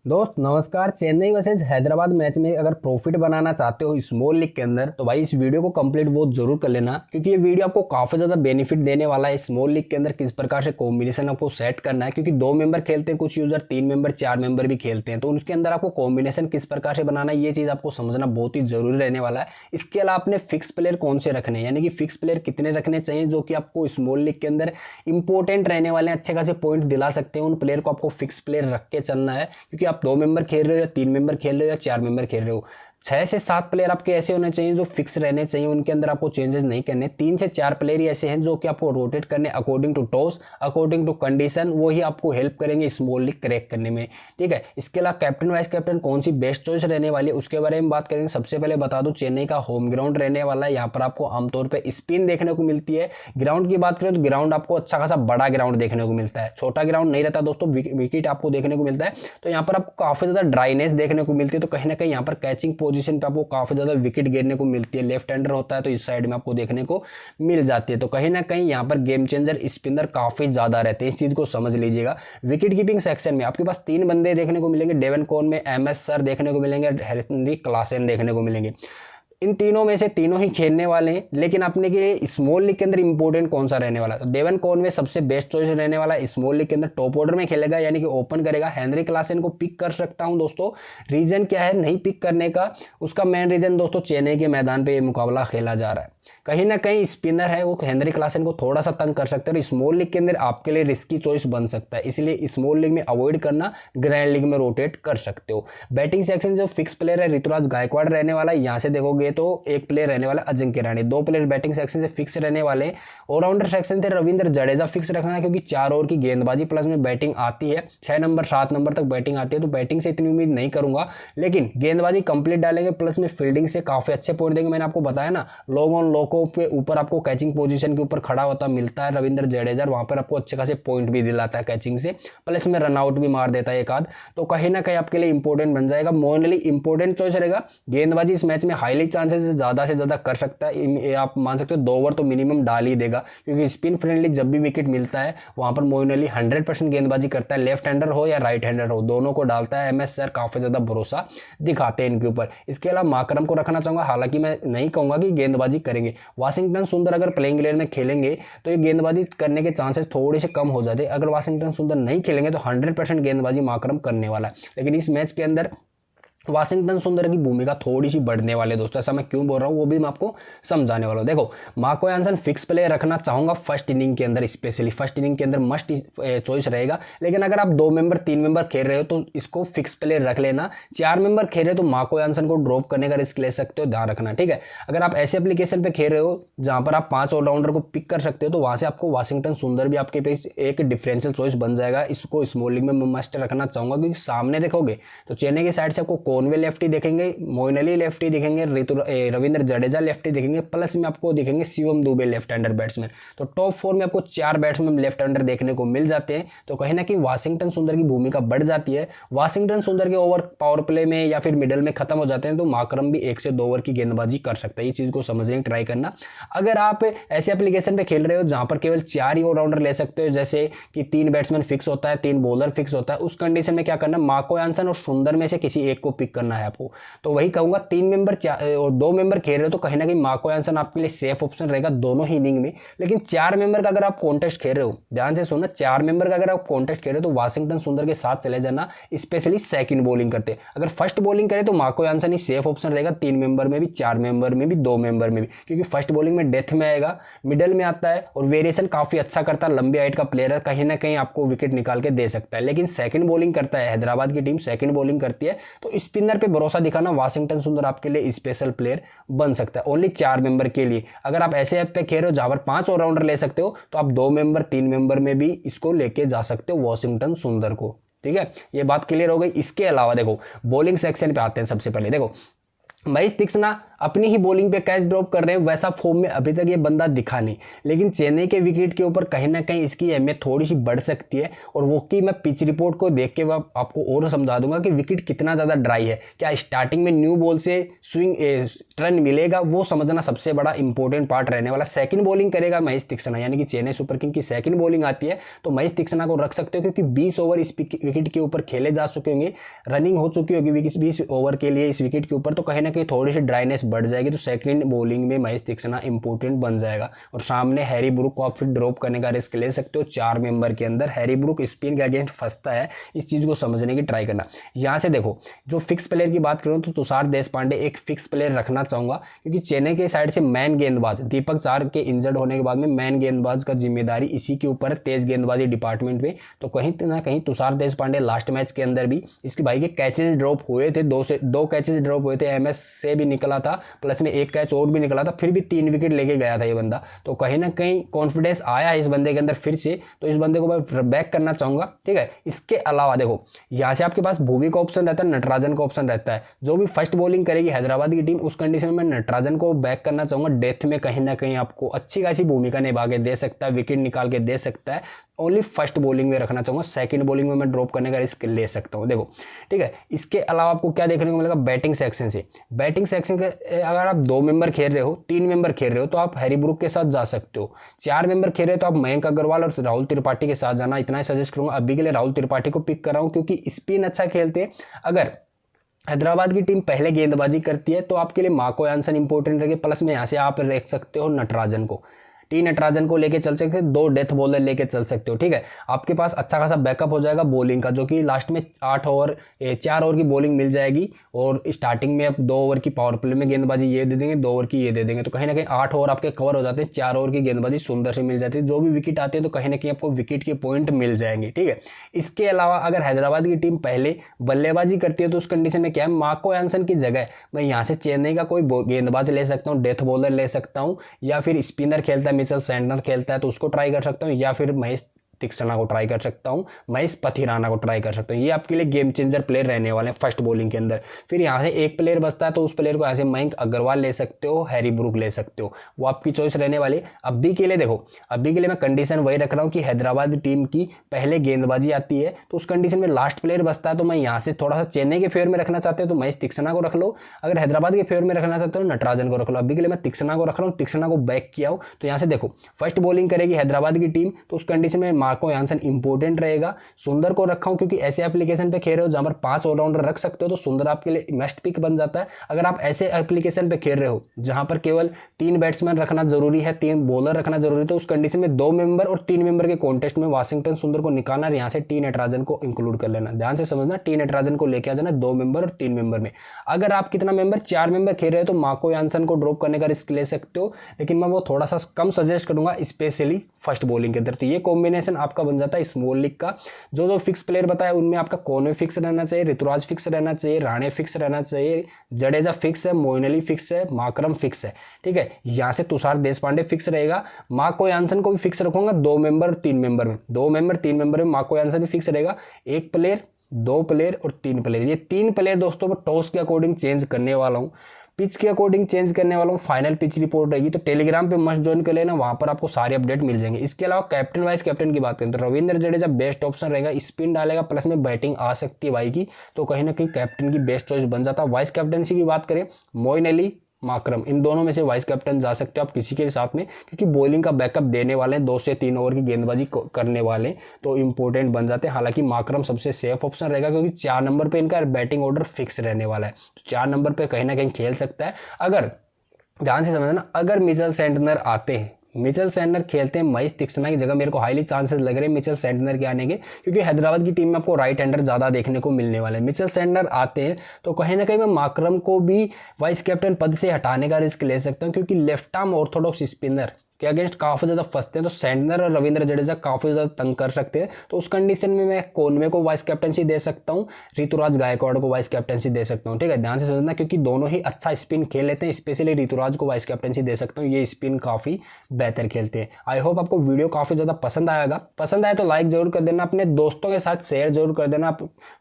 दोस्त नमस्कार। Chennai versus Hyderabad match में अगर प्रॉफिट बनाना चाहते हो स्मॉल लीग के अंदर तो भाई इस वीडियो को कंप्लीट बहुत जरूर कर लेना, क्योंकि ये वीडियो आपको काफी ज्यादा बेनिफिट देने वाला है। स्मॉल लीग के अंदर किस प्रकार से कॉम्बिनेशन आपको सेट करना है, क्योंकि 2 मेंबर खेलते हैं कुछ यूजर, 3 मेंबर 4 मेंबर भी खेलते हैं, तो उनके अंदर आपको कॉम्बिनेशन किस प्रकार से बनाना है ये चीज आपको समझना बहुत ही जरूरी रहने वाला है। इसके अलावा आपने फिक्स प्लेयर कौन से रखने हैं, यानी कि फिक्स प्लेयर कितने रखने चाहिए जो कि आपको स्मॉल लीग के अंदर इंपॉर्टेंट रहने वाले हैं, अच्छे खासे पॉइंट दिला सकते हैं। उन प्लेयर को आपको फिक्स प्लेयर रख के चलना है, क्योंकि आप 2 मेंबर खेल रहे हो या 3 मेंबर खेल रहे हो या 4 मेंबर खेल रहे हो, 6 से 7 प्लेयर आपके ऐसे होने चाहिए जो फिक्स रहने चाहिए, उनके अंदर आपको चेंजेस नहीं करने। 3 से 4 प्लेयर ही ऐसे हैं जो कि आपको रोटेट करने according to toss, according to condition, वो ही आपको हेल्प करेंगे स्मॉल लीग क्रैक करने में। ठीक है, इसके अलावा कैप्टन वाइस कैप्टन कौन सी बेस्ट चॉइस रहने वाली है उसके बारे में बात करेंगे। सबसे पहले बता दूं, चेन्नई का होम ग्राउंड रहने वाला है, यहाँ पर आपको आमतौर पर स्पिन देखने को मिलती है। ग्राउंड की बात करें तो ग्राउंड आपको अच्छा खासा बड़ा ग्राउंड देखने को मिलता है, छोटा ग्राउंड नहीं रहता दोस्तों, विकेट आपको देखने को मिलता है। तो यहाँ पर आपको काफी ज्यादा ड्राइनेस देखने को मिलती है, तो कहीं ना कहीं यहाँ पर कैचिंग पोजीशन पे आपको काफी ज्यादा विकेट गिरने को मिलती है। लेफ्ट हैंडर होता है तो इस साइड में आपको देखने को मिल जाती है, तो कहीं ना कहीं यहाँ पर गेम चेंजर स्पिनर काफी ज्यादा रहते हैं, इस चीज को समझ लीजिएगा। विकेट कीपिंग सेक्शन में आपके पास 3 बंदे देखने को मिलेंगे, डेवन कॉन में एमएस सर देखने को मिलेंगे, हेनरी क्लासेन देखने को मिलेंगे। इन तीनों में से तीनों ही खेलने वाले हैं, लेकिन अपने के स्मॉल लीग के अंदर इंपॉर्टेंट कौन सा रहने वाला है, तो डेवन कॉनवे सबसे बेस्ट चॉइस रहने वाला है। स्मॉल लीग के अंदर टॉप ऑर्डर में खेलेगा, यानी कि ओपन करेगा। हेनरी क्लासेन को पिक कर सकता हूं दोस्तों। रीजन क्या है नहीं पिक करने का, उसका मेन रीजन दोस्तों चेन्नई के मैदान पे ये मुकाबला खेला जा रहा है। कहीं ना कहीं स्पिनर है वो हेनरी क्लासेन को थोड़ा सा तंग कर सकते हैं, और स्मॉल लीग के अंदर आपके लिए रिस्की चॉइस बन सकता है, इसलिए स्मॉल लीग में अवॉइड करना, ग्रैंड लीग में रोटेट कर सकते हो। बैटिंग सेक्शन जो फिक्स प्लेयर है ऋतुराज गायकवाड़ रहने वाला है, यहाँ से देखोगे तो एक प्लेयर रहने वाला Ajinkya Rahane, 2 player batting section से फिक्स रहने वाले। ऑलराउंडर सेक्शन से रविंद्र जडेजा फिक्स रखना है, क्योंकि 4 ओवर की गेंदबाजी प्लस में बैटिंग आती है, 6 नंबर 7 नंबर तक बैटिंग आती है, तो बैटिंग से इतनी उम्मीद नहीं करूंगा, लेकिन गेंदबाजी कंप्लीट डालेंगे, प्लस में फील्डिंग से काफी अच्छे पॉइंट देंगे। मैंने आपको बताया ना, लॉन्ग ऑन लोको के ऊपर आपको कैचिंग पोजीशन के ऊपर खड़ा होता मिलता है रविंद्र जडेजा, वहां पर आपको अच्छे खासे पॉइंट भी दिलाता है कैचिंग से, प्लस में रनआउट भी मार देता है एक आध, तो कहीं ना कहीं आपके लिए इंपॉर्टेंट बन जाएगा। मोनली इंपॉर्टेंट चॉइस रहेगा। गेंदबाजी इस मैच में हाईली चांसेस से ज्यादा कर सकता है, आप मान सकते हो 2 ओवर तो मिनिमम डाल ही देगा, क्योंकि स्पिन फ्रेंडली जब भी विकेट मिलता है वहां पर मोइन अली 100% गेंदबाजी करता है, लेफ्ट हैंडर हो या राइट हैंडर हो, दोनों को डालता है। एमएस सर काफी ज्यादा भरोसा दिखाते हैं इनके ऊपर। इसके अलावा माकरम को रखना चाहूंगा, हालांकि मैं नहीं कहूंगा कि गेंदबाजी करेंगे। वाशिंगटन सुंदर अगर प्लेइंग लेयर में खेलेंगे तो ये गेंदबाजी करने के चांसेस थोड़े से कम हो जाते हैं। अगर वाशिंगटन सुंदर नहीं खेलेंगे तो 100% गेंदबाजी माकरम करने वाला है, लेकिन इस मैच के अंदर वाशिंगटन सुंदर की भूमिका थोड़ी सी बढ़ने वाले दोस्तों। ऐसा मैं क्यों बोल रहा हूं वो भी मैं आपको समझाने वाला हूं। देखो, मार्को यानसन फिक्स प्लेयर रखना चाहूंगा फर्स्ट इनिंग के अंदर, स्पेशली फर्स्ट इनिंग के अंदर मस्ट चॉइस रहेगा। लेकिन अगर आप 2 मेंबर 3 मेंबर खेल रहे हो तो इसको फिक्स प्लेयर रख लेना। 4 मेंबर खेल रहे हो तो मार्को यानसन को ड्रॉप करने का रिस्क ले सकते हो, ध्यान रखना, ठीक है। अगर आप ऐसे एप्लीकेशन पे खेल रहे हो जहां पर आप 5 ऑलराउंडर को पिक कर सकते हो, तो वहां से आपको वाशिंगटन सुंदर भी आपके पास एक डिफरेंशियल चॉइस बन जाएगा। इसको स्मॉल लीग में मस्ट रखना चाहूंगा, क्योंकि सामने देखोगे तो चेन्नई की साइड से आपको कॉनवे लेफ्टी देखेंगे, मोइन अली लेफ्टी दिखेंगे, रविंद्र जडेजा लेफ्टी दिखेंगे, प्लस में आपको दिखेंगे Shivam Dube left hander batsman. तो टॉप 4 में आपको 4 बैट्समैन लेफ्ट हैंडर देखने को मिल जाते हैं, तो कहीं ना कहीं वाशिंगटन सुंदर की भूमिका बढ़ जाती है। वाशिंगटन सुंदर के ओवर पावर प्ले में या फिर मिडल में खत्म हो जाते हैं, तो माकरम भी 1 से 2 ओवर की गेंदबाजी कर सकता है। ये चीज को समझने की ट्राई करना। अगर आप ऐसे एप्लीकेशन पे खेल रहे हो जहां पर केवल 4 ही ऑलराउंडर ले सकते हो, जैसे कि 3 बैट्समैन फिक्स होता है, 3 बॉलर फिक्स होता है, उस कंडीशन में क्या करना, मार्को यानसन और सुंदर में से किसी एक को पिक करना है आपको। तो वही कहूंगा, 3 मेंबर और 2 मेंबर खेल रहे हो तो कहीं ना कहीं मार्को यानसन आपके लिए सेफ ऑप्शन रहेगा दोनों ही इनिंग में। लेकिन 4 मेंबर का अगर आप कॉन्टेस्ट खेल रहे हो, ध्यान से सुनना, 4 मेंबर का अगर आप कॉन्टेस्ट खेल रहे हो तो वाशिंगटन सुंदर के साथ चले जाना, स्पेशली सेकंड बॉलिंग करते। अगर फर्स्ट बॉलिंग करे तो मार्को यानसन ही सेफ ऑप्शन रहेगा, 3 मेंबर में भी, 4 मेंबर में भी, 2 मेंबर में भी, क्योंकि फर्स्ट बॉलिंग में डेथ में आएगा, मिडल में आता है और वेरिएशन काफी अच्छा करता है, लंबी हाइट का प्लेयर है, कहीं ना कहीं आपको विकेट निकाल के दे सकता है। लेकिन सेकंड बॉलिंग करता है, हैदराबाद की टीम सेकंड बॉलिंग करती है, तो स्पिनर पे भरोसा दिखाना, वाशिंगटन सुंदर आपके लिए स्पेशल प्लेयर बन सकता है ओनली 4 मेंबर के लिए। अगर आप ऐसे ऐप पे खेल रहे हो जहां पर 5 ऑलराउंडर ले सकते हो, तो आप 2 मेंबर 3 मेंबर में भी इसको लेके जा सकते हो वाशिंगटन सुंदर को, ठीक है। ये बात क्लियर हो गई। इसके अलावा देखो, बॉलिंग सेक्शन पे आते हैं। सबसे पहले देखो, महेश तीक्ष्णा अपनी ही बॉलिंग पे कैच ड्रॉप कर रहे हैं, वैसा फॉर्म में अभी तक ये बंदा दिखा नहीं। लेकिन चेन्नई के विकेट के ऊपर कहीं ना कहीं इसकी अहमियत थोड़ी सी बढ़ सकती है, और वो कि मैं पिच रिपोर्ट को देख के आपको और समझा दूंगा कि विकेट कितना ज़्यादा ड्राई है। क्या स्टार्टिंग में न्यू बॉल से स्विंग टर्न मिलेगा, वो समझना सबसे बड़ा इंपॉर्टेंट पार्ट रहने वाला। सेकंड बॉलिंग करेगा महेश तीक्ष्णा, यानी कि चेन्नई सुपर किंग की सेकंड बॉलिंग आती है तो महेश तीक्ष्णा को रख सकते हो, क्योंकि 20 ओवर इस विकेट के ऊपर खेले जा चुके होंगे, रनिंग हो चुकी होगी 20 ओवर के लिए इस विकेट के ऊपर, तो कहीं ना कहीं थोड़ी सी ड्राइनेस बढ़ जाएगी। तो सेकंड बॉलिंग में महेश तीक्ष्णा इंपॉर्टेंट बन जाएगा। और सामने हैरी ब्रूक को आप फिर ड्रॉप करने का रिस्क ले सकते हो 4 मेंबर के अंदर। हैरी ब्रूक स्पिन के अगेंस्ट फंसता है, इस चीज़ को समझने की ट्राई करना। यहाँ से देखो, जो फिक्स प्लेयर की बात करूँ तो तुषार देशपांडे एक फिक्स प्लेयर रखना चाहूँगा, क्योंकि चेन्नई के साइड से मैन गेंदबाज दीपक चाहर के इंजर्ड होने के बाद में मैन गेंदबाज का जिम्मेदारी इसी के ऊपर है, तेज गेंदबाजी डिपार्टमेंट में। तो कहीं ना कहीं तुषार देशपांडे लास्ट मैच के अंदर भी इसके भाई के कैचेज ड्रॉप हुए थे, दो कैचेज ड्रॉप हुए थे, एमएस से भी निकला था, प्लस में एक कैच और भी निकला था, फिर भी 3 विकेट लेके गया था ये बंदा। तो कहीं ना कहीं कॉन्फिडेंस आया है इस बंदे के अंदर फिर से, तो इस बंदे को मैं बैक करना चाहूंगा। ठीक है, इसके अलावा देखो यहाँ से आपके पास भुवी का ऑप्शन रहता है, नटराजन का ऑप्शन रहता है। जो भी फर्स्ट बॉलिंग करेगी हैदराबाद की टीम, उस कंडीशन में नटराजन को बैक करना चाहूंगा। डेथ में कहीं ना कहीं आपको अच्छी खासी भूमिका निभा के दे सकता है, विकेट निकाल के दे सकता है। ओनली फर्स्ट बॉलिंग में रखना चाहूंगा, सेकंड बॉलिंग में मैं ड्रॉप करने का रिस्क ले सकता हूं। देखो ठीक है, इसके अलावा आपको क्या देखने को मिलेगा बैटिंग सेक्शन से। बैटिंग सेक्शन के अगर आप 2 मेंबर खेल रहे हो, 3 मेंबर खेल रहे हो, तो आप हैरी ब्रूक के साथ जा सकते हो। 4 मेंबर खेल रहे हो तो आप मयंक अग्रवाल और राहुल त्रिपाठी के साथ जाना, इतना ही सजेस्ट करूंगा। अभी के लिए राहुल त्रिपाठी को पिक कर रहा हूं, क्योंकि स्पिन अच्छा खेलते हैं। अगर हैदराबाद की टीम पहले गेंदबाजी करती है तो आपके लिए मार्को यानसन इंपॉर्टेंट रहेगा, प्लस में यहाँ से आप रख सकते हो नटराजन को, नटराजन को लेके चल सकते हो, 2 डेथ बॉलर लेके चल सकते हो। ठीक है, आपके पास अच्छा खासा बैकअप हो जाएगा बॉलिंग का, जो कि लास्ट में 4 ओवर की बॉलिंग मिल जाएगी, और स्टार्टिंग में आप 2 ओवर की पावर प्ले में गेंदबाजी ये दे देंगे, 2 ओवर की ये दे देंगे, तो कहीं ना कहीं 8 ओवर आपके कवर हो जाते हैं। 4 ओवर की गेंदबाजी सुंदर से मिल जाती है, जो भी विकेट आते हैं तो कहीं ना कहीं आपको विकेट के पॉइंट मिल जाएंगे। ठीक है, इसके अलावा अगर हैदराबाद की टीम पहले बल्लेबाजी करती है तो उस कंडीशन में क्या है, मार्को यानसन की जगह मैं यहाँ से चेन्नई का कोई गेंदबाज ले सकता हूँ, डेथ बॉलर ले सकता हूँ, या फिर स्पिनर खेलता है मिचेल सैंटनर खेलता है तो उसको ट्राई कर सकता हूँ, या फिर महेश तीक्ष्णा को ट्राई कर सकता हूँ, महेश पथिराना को ट्राई कर सकता हूँ। ये आपके लिए गेम चेंजर प्लेयर रहने वाले हैं फर्स्ट बॉलिंग के अंदर। फिर यहाँ से एक प्लेयर बचता है तो उस प्लेयर को यहाँ से मयंक अग्रवाल ले सकते हो, हैरी ब्रूक ले सकते हो, वो आपकी चॉइस रहने वाली। अभी के लिए देखो, अभी के लिए मैं कंडीशन वही रख रहा हूँ कि हैदराबाद टीम की पहले गेंदबाजी आती है, तो उस कंडीशन में लास्ट प्लेयर बचता है, तो मैं यहाँ से थोड़ा सा चेन्नई के फेवर में रखना चाहते हो तो महेश तीक्ष्णा को रख लो, अगर हैदराबाद के फेवर में रखना चाहते हो नटराजन को रख लो। अभी के लिए मैं तीक्ष्णा को रख रहा हूँ, तीक्ष्णा को बैक किया हूँ। तो यहाँ से देखो, फर्स्ट बॉलिंग करेगी हैदराबाद की टीम, तो उस कंडीशन में मार्को यानसन इंपॉर्टेंट रहेगा। सुंदर को रखा हूं क्योंकि ऐसे एप्लीकेशन पे खेल रहे हो जहां पर 5 ऑलराउंडर रख सकते हो, तो सुंदर आपके लिए मस्ट पिक बन जाता है। अगर आप ऐसे एप्लीकेशन पे खेल रहे हो जहां पर केवल 3 बैट्समैन रखना जरूरी है, 3 बॉलर रखना जरूरी है, तो उस कंडीशन में 2 मेंबर और 3 मेंबर के कॉन्टेस्ट में वाशिंगटन सुंदर को निकालना, यहाँ से टी नटराजन को इंक्लूड कर लेना। ध्यान से समझना, टी नटराजन को लेके आ जाना 2 मेंबर और 3 मेंबर में। अगर आप कितना मेंबर 4 मेंबर खेल रहे हो तो मार्को यानसन को ड्रॉप करने का रिस्क ले सकते हो, लेकिन मैं वो थोड़ा सा कम सजेस्ट करूंगा, स्पेशली फर्स्ट बॉलिंग के अंदर। तो ये कॉम्बिनेशन आपका बन जाता है स्मॉल लीग का। जो फिक्स प्लेयर बताया उनमें आपका कॉन्वे फिक्स रहना चाहिए, ऋतुराज फिक्स रहना चाहिए, राणे फिक्स रहना चाहिए, जडेजा फिक्स है, मोइन अली फिक्स है, माकरम फिक्स है। ठीक है, यहां से तुषार देशपांडे फिक्स रहेगा। मार्को यानसन को भी फिक्स रखूंगा 2 मेंबर और 3 मेंबर में, 2 मेंबर 3 मेंबर में मार्को यानसन भी फिक्स रहेगा। 1 प्लेयर, 2 प्लेयर और 3 प्लेयर, ये 3 प्लेयर दोस्तों मैं टॉस के अकॉर्डिंग चेंज करने वाला हूं, पिच के अकॉर्डिंग चेंज करने वाला हूँ। फाइनल पिच रिपोर्ट रहेगी, तो टेलीग्राम पे मस्ट ज्वाइन कर लेना, वहां पर आपको सारे अपडेट मिल जाएंगे। इसके अलावा कैप्टन वाइस कैप्टन की बात करें तो रविंद्र जडेजा बेस्ट ऑप्शन रहेगा, स्पिन डालेगा, प्लस में बैटिंग आ सकती है भाई की, तो कहीं ना कहीं कैप्टन की बेस्ट चॉइस बन जाता है। वाइस कैप्टनसी की बात करें, मोइन अली, माकरम, इन दोनों में से वाइस कैप्टन जा सकते हो आप किसी के भी साथ में, क्योंकि बॉलिंग का बैकअप देने वाले हैं, 2 से 3 ओवर की गेंदबाजी करने वाले, तो इंपॉर्टेंट बन जाते हैं। हालांकि माकरम सबसे सेफ ऑप्शन रहेगा, क्योंकि 4 नंबर पे इनका बैटिंग ऑर्डर फिक्स रहने वाला है, तो 4 नंबर पे कहीं ना कहीं खेल सकता है। अगर ध्यान से समझना, अगर मिचेल सैंटनर आते हैं, मिचेल सैंटनर खेलते हैं महेश तीक्ष्णा की जगह, मेरे को हाईली चांसेस लग रहे हैं मिचेल सैंटनर के आने के, क्योंकि हैदराबाद की टीम में आपको राइट हैंडर ज़्यादा देखने को मिलने वाले हैं। मिचेल सैंटनर आते हैं तो कहीं ना कहीं मैं माकरम को भी वाइस कैप्टन पद से हटाने का रिस्क ले सकता हूं, क्योंकि लेफ्ट आर्म ऑर्थोडॉक्स स्पिनर के अगेंस्ट काफ़ी ज़्यादा फंसते हैं, तो सैंटनर और रविंद्र जडेजा काफ़ी ज़्यादा तंग कर सकते हैं। तो उस कंडीशन में मैं कॉनवे को वाइस कैप्टनसी दे सकता हूँ, ऋतुराज गायकवाड़ को वाइस कैप्टनसी दे सकता हूँ। ठीक है, ध्यान से समझना, क्योंकि दोनों ही अच्छा स्पिन खेल लेते हैं, स्पेशली ऋतुराज को वाइस कैप्टनसी दे सकता हूँ, ये स्पिन काफ़ी बेहतर खेलते हैं। आई होप आपको वीडियो काफ़ी ज़्यादा पसंद आएगा। पसंद आए तो लाइक जरूर कर देना, अपने दोस्तों के साथ शेयर जरूर कर देना,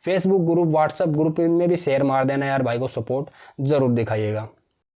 फेसबुक ग्रुप, व्हाट्सअप ग्रुप में भी शेयर मार देना यार, भाई को सपोर्ट जरूर दिखाइएगा।